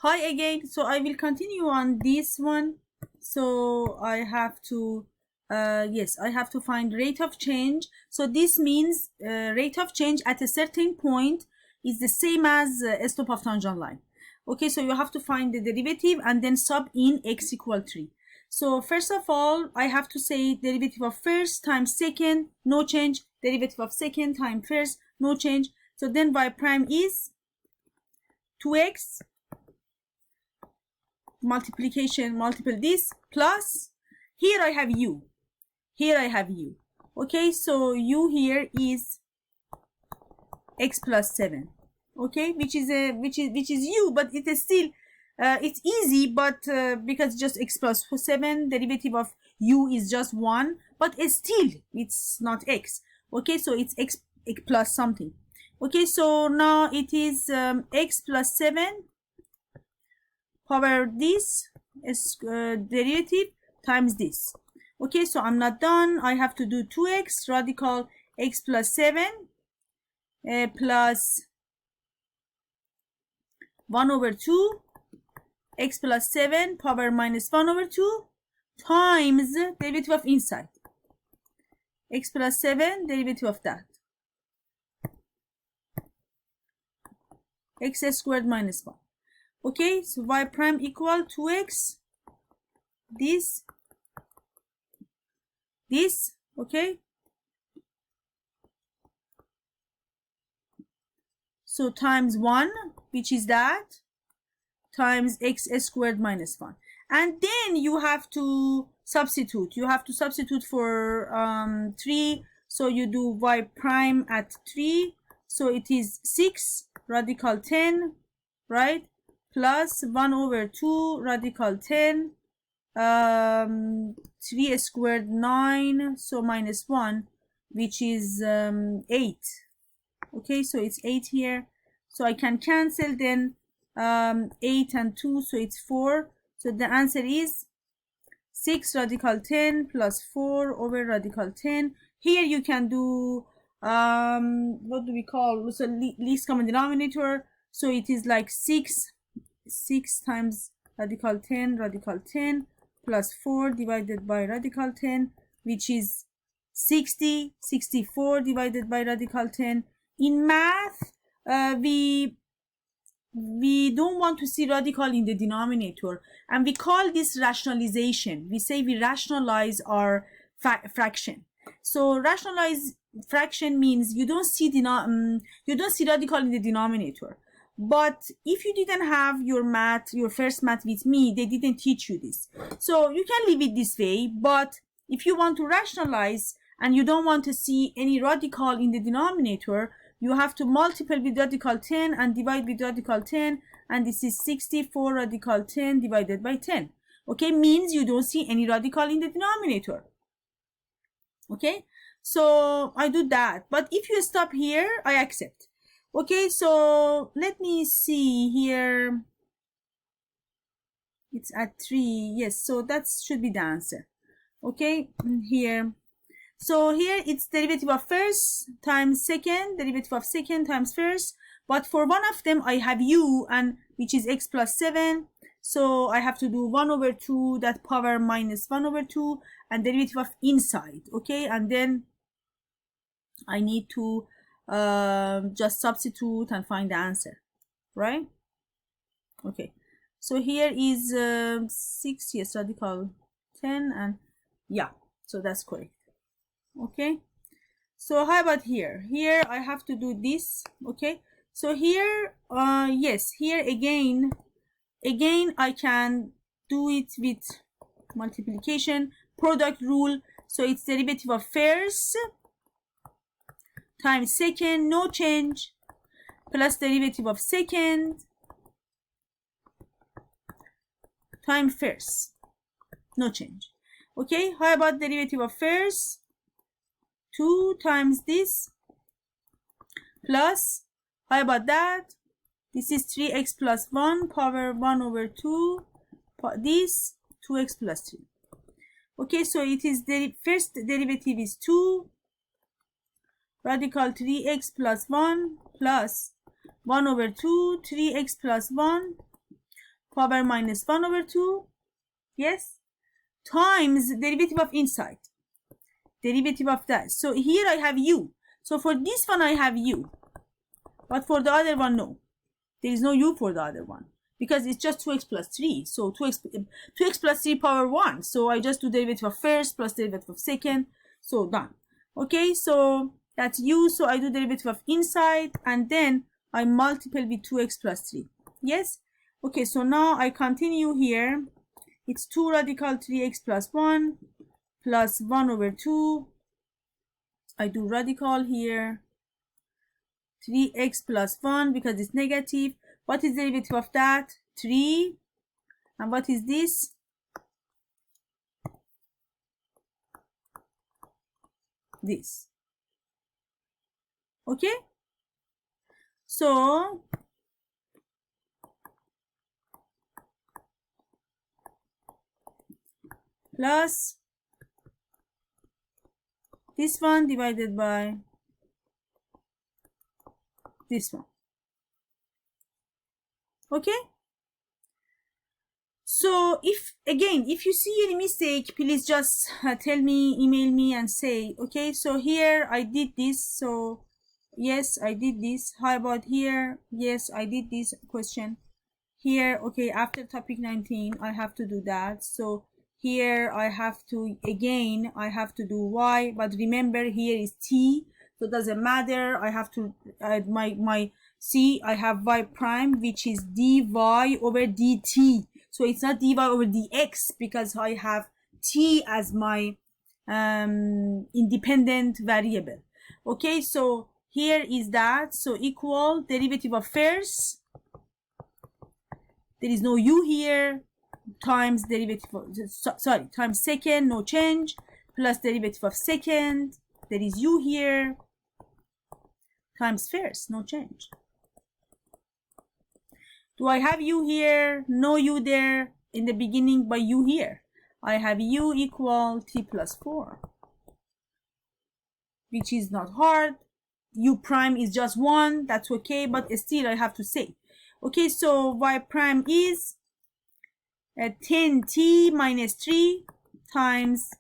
Hi again. So I will continue on this one. So I have to yes, I have to find rate of change. So this means rate of change at a certain point is the same as slope of tangent line. Okay, so you have to find the derivative and then sub in x equal 3. So first of all, I have to say derivative of first times second, no change. Derivative of second times first, no change. So then y prime is 2x multiplication multiple this plus here I have u, here I have u. Okay, so u here is x plus 7. Okay, which is u, but it is still it's easy, but because just x plus 7, derivative of u is just 1, but still it's not x. Okay, so it's x plus something. Okay, so now it is x plus 7 power this is derivative times this. Okay, so I'm not done. I have to do 2x radical x plus 7 plus 1 over 2 x plus 7 power minus 1 over 2 times derivative of inside x plus 7 derivative of that x squared minus 1. Okay, so y prime equal 2x this, okay, so times 1, which is that, times x squared minus 1. And then you have to substitute. You have to substitute for 3. So you do y prime at 3. So it is 6 radical 10, right? Plus 1 over 2 radical 10. 3 squared 9. So minus 1, which is 8. Okay, so it's 8 here. So I can cancel then 8 and 2, so it's 4. So the answer is 6 radical 10 plus 4 over radical 10. Here you can do what do we call, so least common denominator. So it is like 6 times radical 10 plus 4 divided by radical 10, which is 64 divided by radical 10. In math, we don't want to see radical in the denominator, and we call this rationalization. We say we rationalize our fraction. So rationalize fraction means you don't see radical in the denominator. But if you didn't have your first math with me, they didn't teach you this. So you can leave it this way, but if you want to rationalize and you don't want to see any radical in the denominator, you have to multiply with radical 10 and divide with radical 10, and this is 64 radical 10 divided by 10. Okay, means you don't see any radical in the denominator. Okay, so I do that, but if you stop here, I accept. Okay, so let me see here. It's at 3. Yes, so that should be the answer. Okay, here. So here it's derivative of first times second, derivative of second times first. But for one of them, I have u, and which is x plus 7. So I have to do 1 over 2, that power minus 1 over 2, and derivative of inside. Okay, and then I need to just substitute and find the answer, right? Okay, so here is 6, yes, radical 10, and yeah, so that's correct. Okay, so how about here? Here I have to do this. Okay, so here yes, here again I can do it with multiplication product rule. So it's derivative of first times second, no change, plus derivative of second times first, no change. Okay, how about derivative of first? 2 times this plus, how about that? This is 3x plus 1 power 1 over 2, this 2x plus 3. Okay, so it is the first derivative is 2 radical 3x plus 1 plus 1 over 2 3x plus 1 power minus 1 over 2, yes, times derivative of inside, derivative of that. So here I have u. So for this one I have u, but for the other one, no. There is no u for the other one because it's just 2x plus 3. So 2x plus 3 power 1. So I just do derivative of first plus derivative of second. So done. Okay, so that's u. So I do derivative of inside and then I multiply with 2x plus 3. Yes? Okay, so now I continue here. It's 2 radical 3x plus 1 plus 1 over 2. I do radical here. 3x plus 1 because it's negative. What is the derivative of that? 3. And what is this? This. Okay? So, plus this one divided by this one. Okay, so if you see any mistake, please just tell me, email me and say. Okay, so here I did this, so yes, I did this. How about here? Yes, I did this question here. Okay, after topic 19 I have to do that. So here I have to, again I have to do y, but remember here is t, so it doesn't matter. I have to add my see, I have y prime, which is dy over dt. So it's not dy over dx because I have t as my independent variable. Okay, so here is that. So equal derivative of first, there is no u here, times derivative of, times second, no change, plus derivative of second, there is u here, times first, no change. Do I have u here? No u there in the beginning, but u here. I have u equal t plus 4, which is not hard. U prime is just 1, that's okay, but still I have to say. Okay, so y prime is 10t minus 3 times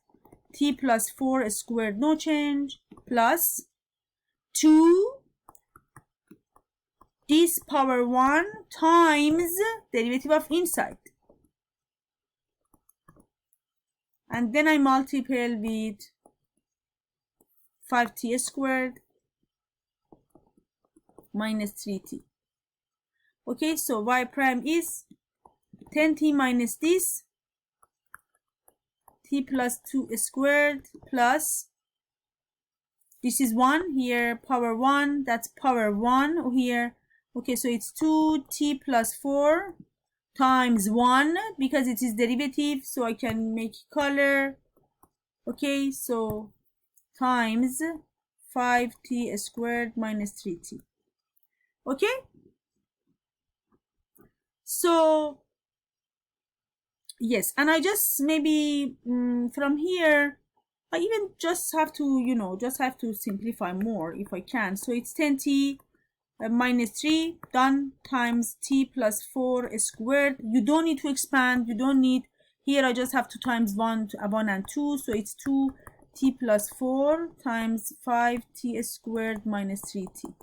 t plus 4 squared, no change, plus 2 this power 1 times derivative of inside, and then I multiply with 5t squared minus 3t. Okay, so y prime is 10t minus this t plus 2 squared plus this is 1 here, power 1, that's power 1 here. Okay, so it's 2t plus 4 times 1 because it is derivative, so I can make color. Okay, so times 5t squared minus 3t. Okay, so yes, and I just maybe from here I even just have to, just have to simplify more if I can. So it's 10t minus 3 done times t plus 4 squared. You don't need to expand, you don't need, here I just have to times 1 and 2, so it's 2t plus 4 times 5t squared minus 3t.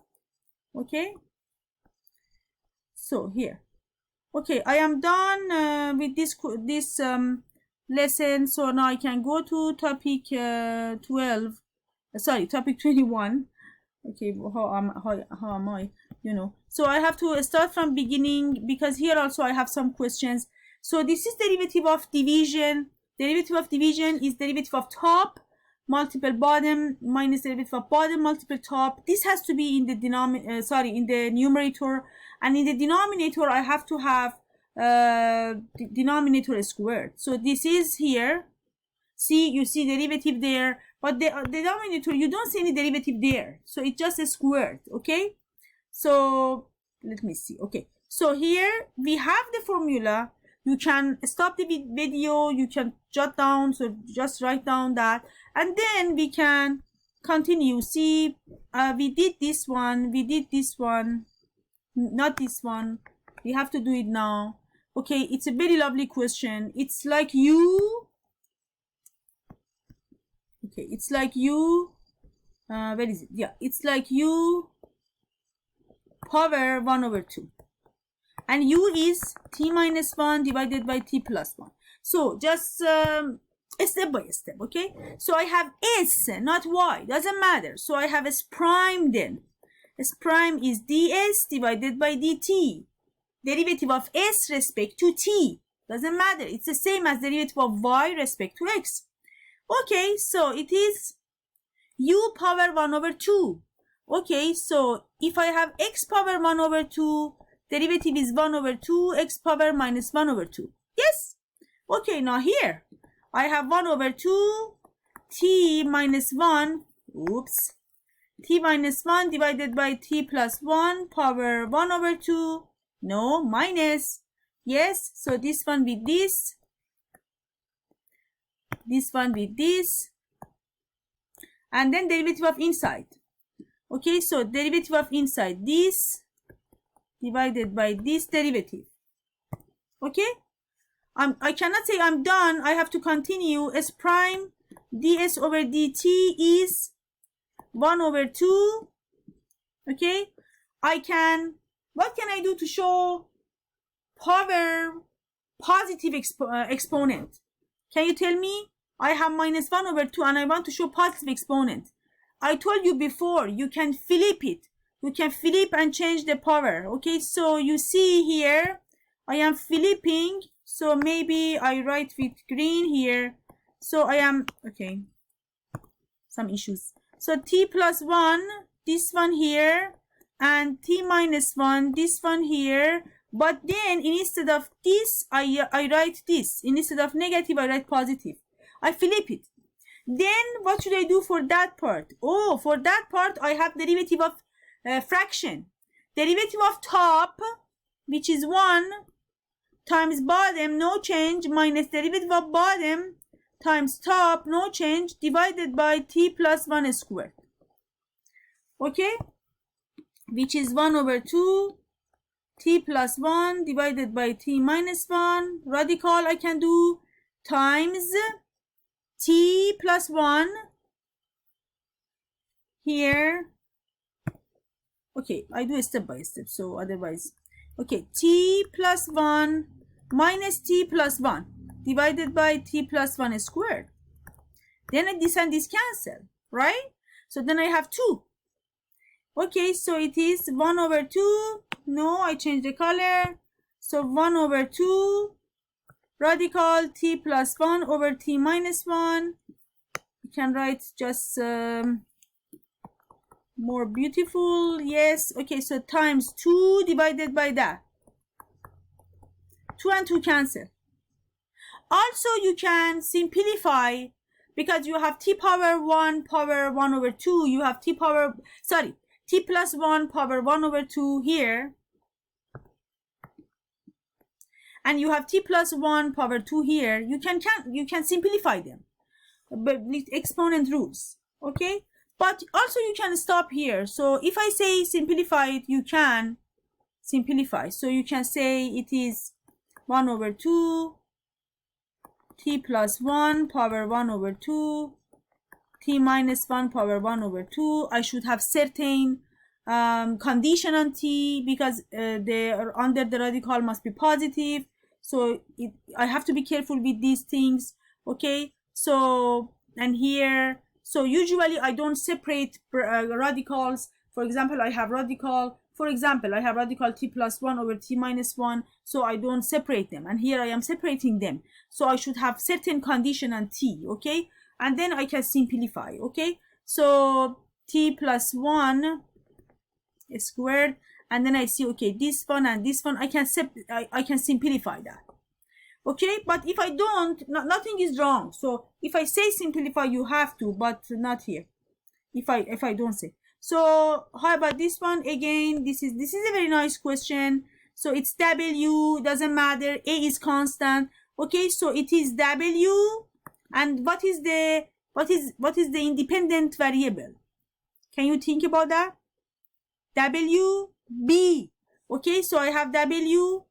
Okay, so here, okay, I am done with this lesson. So now I can go to topic 21. Okay, how am I, so I have to start from beginning because here also I have some questions. So this is derivative of division. Derivative of division is derivative of top multiple bottom minus derivative of bottom multiple top. This has to be in the in the numerator, and in the denominator I have to have denominator squared. So this is here, see, you see derivative there, but the denominator you don't see any derivative there, so it's just a squared. Okay, so let me see. Okay, so here we have the formula. You can stop the video, you can jot down, so just write down that, and then we can continue. See, we did this one, not this one, we have to do it now. Okay, it's a very lovely question. It's like u, okay, it's like u, where is it? Yeah, it's like u power 1 over 2. And u is t minus 1 divided by t plus 1. So just step by step, okay? So I have s, not y, doesn't matter. So I have s prime then. S prime is ds divided by dt. Derivative of s respect to t. Doesn't matter. It's the same as derivative of y respect to x. Okay, so it is u power 1 over 2. Okay, so if I have x power 1 over 2, derivative is 1 over 2, x power minus 1 over 2. Yes? Okay, now here, I have 1 over 2, t minus 1, oops, t minus 1 divided by t plus 1 power 1 over 2, no, minus, yes, so this one with this one with this, and then derivative of inside. Okay, so derivative of inside, this divided by this derivative. Okay, I cannot say I'm done. I have to continue. S prime ds over dt is 1 over 2. Okay, what can I do to show power positive exponent? Can you tell me? I have minus 1 over 2 and I want to show positive exponent. I told you before, you can flip it. You can flip and change the power. Okay, so you see here, I am flipping. So maybe I write with green here. So I am, okay, some issues. So t plus 1, this one here, and t minus 1, this one here. But then instead of this, I write this. Instead of negative, I write positive. I flip it. Then what should I do for that part? Oh, for that part, I have derivative of fraction. Derivative of top, which is 1, times bottom, no change, minus derivative of bottom times top, no change, divided by t plus 1 squared. Okay? Which is 1 over 2, t plus 1 divided by t minus 1. Radical I can do times t plus 1 here. Okay, I do step by step, so otherwise. Okay, t plus 1 minus t plus 1 divided by t plus 1 squared. Then this and this cancel, right? So then I have 2. Okay, so it is 1 over 2. No, I changed the color. So 1 over 2 radical t plus 1 over t minus 1. You can write just more beautiful. Yes. Okay, so times 2 divided by that. 2 and 2 cancel. Also, you can simplify because you have t power 1 over 2. You have t power, sorry, t plus 1 power 1 over 2 here. And you have t plus 1 power 2 here. You can simplify them, but with exponent rules. Okay, but also you can stop here. So if I say simplify it, you can simplify. So you can say it is 1 over 2 t plus 1 power 1 over 2 t minus 1 power 1 over 2. I should have certain condition on t because they are under the radical must be positive. So I have to be careful with these things. Okay, so and here, so usually I don't separate radicals. For example, I have radical t plus 1 over t minus 1, so I don't separate them, and here I am separating them, so I should have certain condition on t. Okay, and then I can simplify. Okay, so t plus 1 squared, and then I see, okay, this one and this one, I can simplify that. Okay, but if I don't, nothing is wrong. So if I say simplify, you have to, but not here. If I don't say. So how about this one? Again, this is a very nice question. So it's w, doesn't matter, a is constant. Okay, so it is w, and what is the independent variable? Can you think about that? W, b. Okay, so I have w